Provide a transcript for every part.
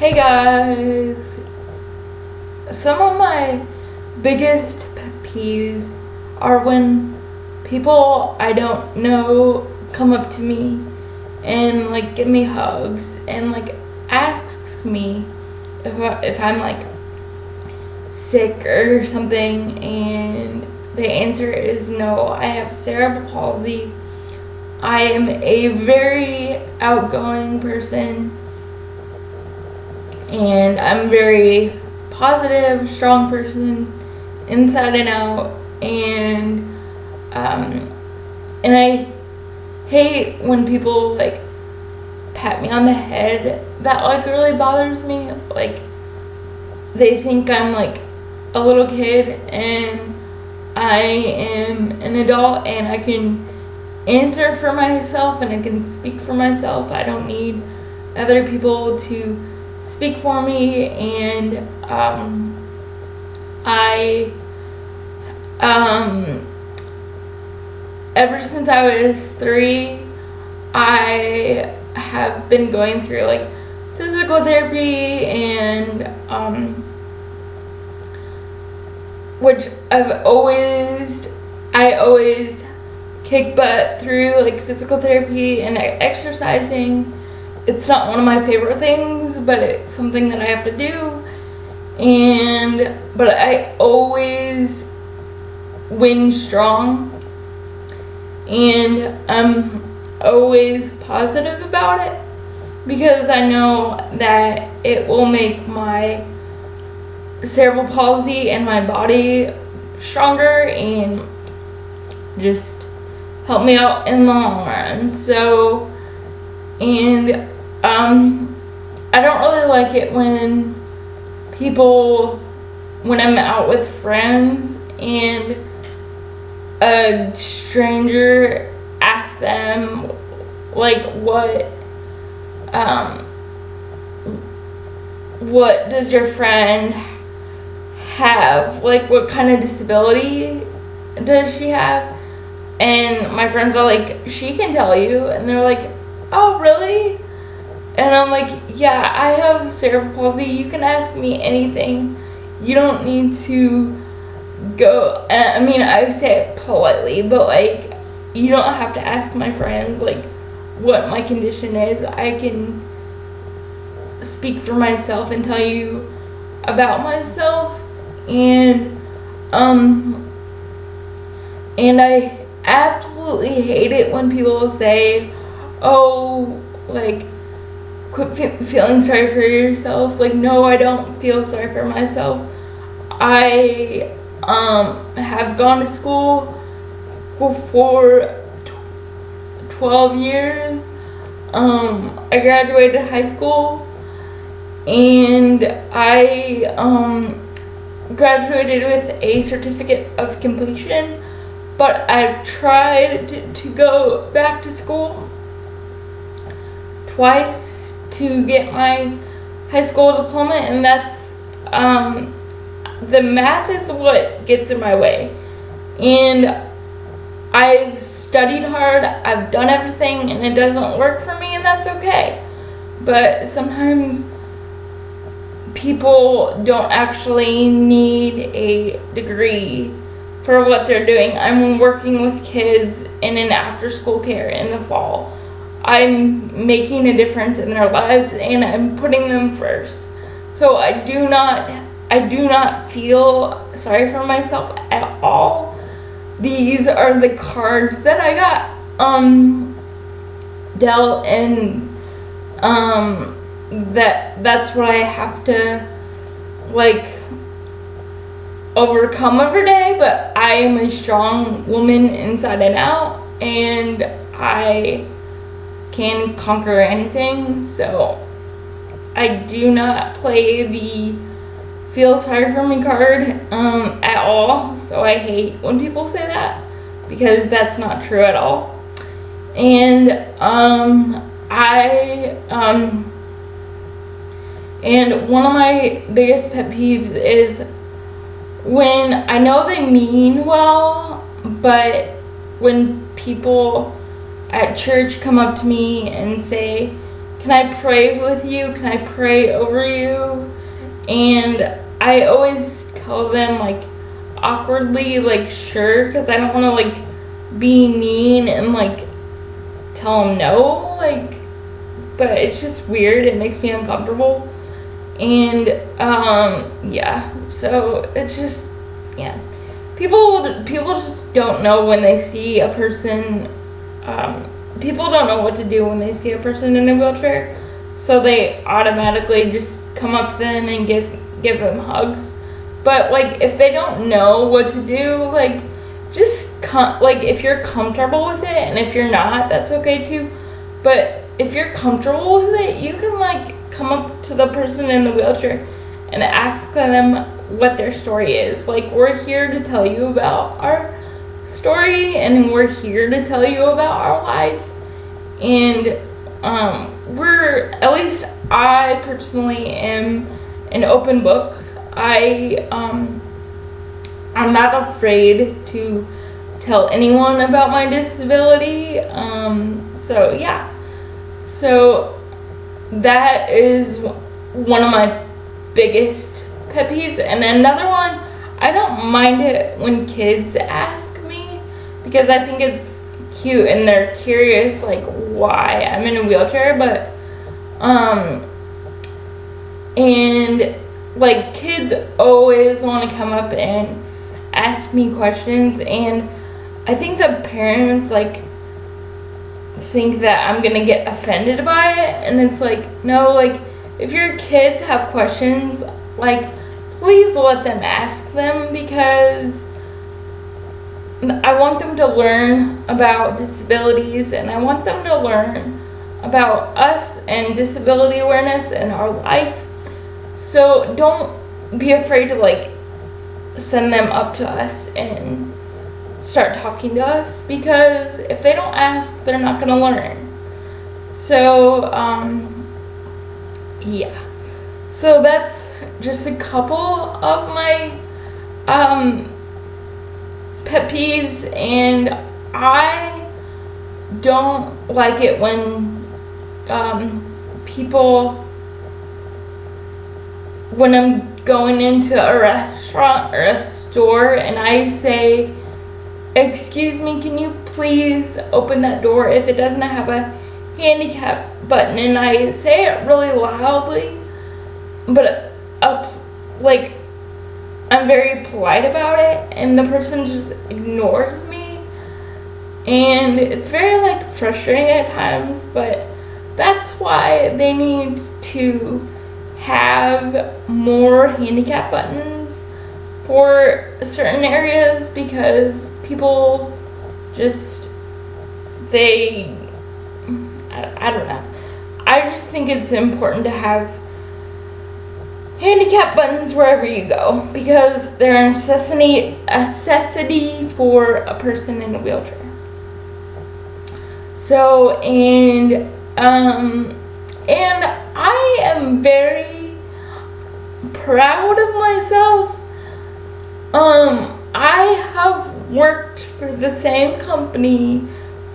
Hey guys! Some of my biggest pet peeves are when people I don't know come up to me and give me hugs and ask me if I'm sick or something, and the answer is no. I have cerebral palsy. I am a very outgoing person, and I'm very positive, strong person, inside and out, and I hate when people pat me on the head. That really bothers me. They think I'm a little kid and I am an adult and I can answer for myself and I can speak for myself. I don't need other people to speak for me. And ever since I was 3, I have been going through physical therapy, and which I always kick butt through physical therapy and exercising. It's not one of my favorite things, but it's something that I have to do. But I always win strong, and I'm always positive about it because I know that it will make my cerebral palsy and my body stronger and just help me out in the long run. So, and I don't really like it when I'm out with friends and a stranger asks them what does your friend have? What kind of disability does she have? And my friends are she can tell you. And they're oh, really? And I'm yeah, I have cerebral palsy. You can ask me anything. You don't need to go. I mean, I say it politely, but you don't have to ask my friends what my condition is. I can speak for myself and tell you about myself. And I absolutely hate it when people say, oh, quit feeling sorry for yourself. No, I don't feel sorry for myself. I have gone to school for 12 years. I graduated high school, and I graduated with a certificate of completion, but I've tried to go back to school twice to get my high school diploma, and that's the math is what gets in my way. And I've studied hard, I've done everything, and it doesn't work for me, and that's okay. But sometimes people don't actually need a degree for what they're doing. I'm working with kids in an after-school care in the fall. I'm making a difference in their lives, and I'm putting them first. So I do not feel sorry for myself at all. These are the cards that I got dealt, and that's what I have to overcome every day. But I am a strong woman inside and out, and I can conquer anything. So I do not play the feel sorry for me card at all. So I hate when people say that, because that's not true at all. And and one of my biggest pet peeves is when I know they mean well, but when people at church come up to me and say, can I pray with you? Can I pray over you? And I always tell them, like, awkwardly, like, sure, because I don't want to, like, be mean and, like, tell them no, like, but it's just weird. It makes me uncomfortable. And yeah, so it's just, yeah, people just don't know when they see a person. People don't know what to do when they see a person in a wheelchair, so they automatically just come up to them and give them hugs. But, like, if they don't know what to do, like, just like, if you're comfortable with it, and if you're not, that's okay too. But if you're comfortable with it, you can, like, come up to the person in the wheelchair and ask them what their story is. Like, we're here to tell you about our story, and we're here to tell you about our life. And at least I personally am an open book. I'm not afraid to tell anyone about my disability. So yeah. So that is one of my biggest pet peeves. And another one, I don't mind it when kids ask me, because I think it's cute and they're curious, like, why I'm in a wheelchair. But and, like, kids always want to come up and ask me questions, and I think the parents, like, think that I'm gonna get offended by it, and it's like, no, like, if your kids have questions, like, please let them ask them, because I want them to learn about disabilities, and I want them to learn about us and disability awareness and our life. So don't be afraid to, like, send them up to us and start talking to us, because if they don't ask, they're not going to learn. So yeah, so that's just a couple of my pet peeves. And I don't like it when people, when I'm going into a restaurant or a store and I say, excuse me, can you please open that door if it doesn't have a handicap button, and I say it really loudly, but like, I'm very polite about it, and the person just ignores me, and it's very, like, frustrating at times. But that's why they need to have more handicap buttons for certain areas, because people just, I don't know. I just think it's important to have handicap buttons wherever you go, because they're a necessity for a person in a wheelchair. So, and I am very proud of myself. I have worked for the same company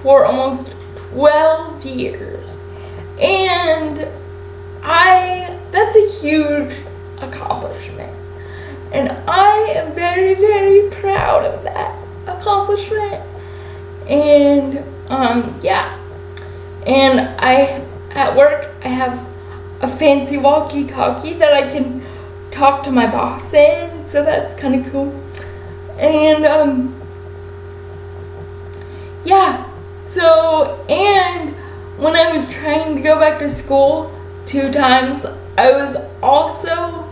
for almost 12 years, and that's a huge accomplishment, and I am very, very proud of that accomplishment. And yeah, and at work I have a fancy walkie-talkie that I can talk to my boss in, so that's kind of cool. And yeah, so, and when I was trying to go back to school 2 times, I was also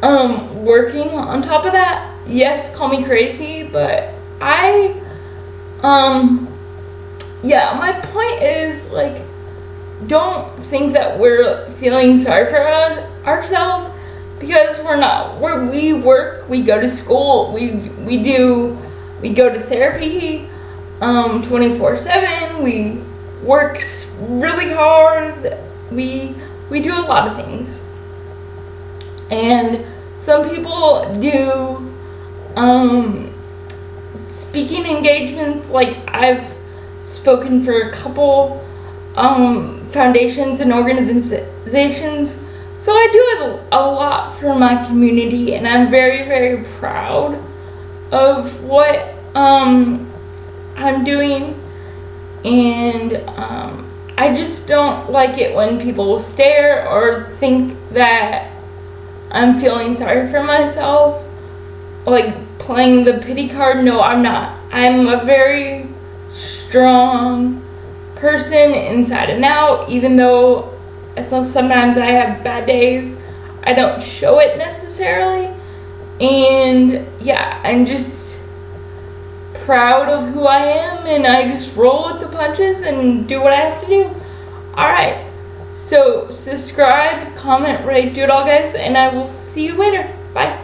working on top of that. Yes, call me crazy, but yeah, my point is, like, don't think that we're feeling sorry for ourselves, because we're not. We work, we go to school, we go to therapy 24/7. We work really hard. We do a lot of things. And some people do speaking engagements. Like, I've spoken for a couple foundations and organizations. So I do a lot for my community, and I'm very, very proud of what I'm doing. And I just don't like it when people stare or think that I'm feeling sorry for myself, like playing the pity card. No, I'm not. I'm a very strong person inside and out, even though sometimes I have bad days. I don't show it necessarily. And yeah, I'm just proud of who I am, and I just roll with the punches and do what I have to do. Alright, so subscribe, comment, rate, do it all, guys, and I will see you later. Bye.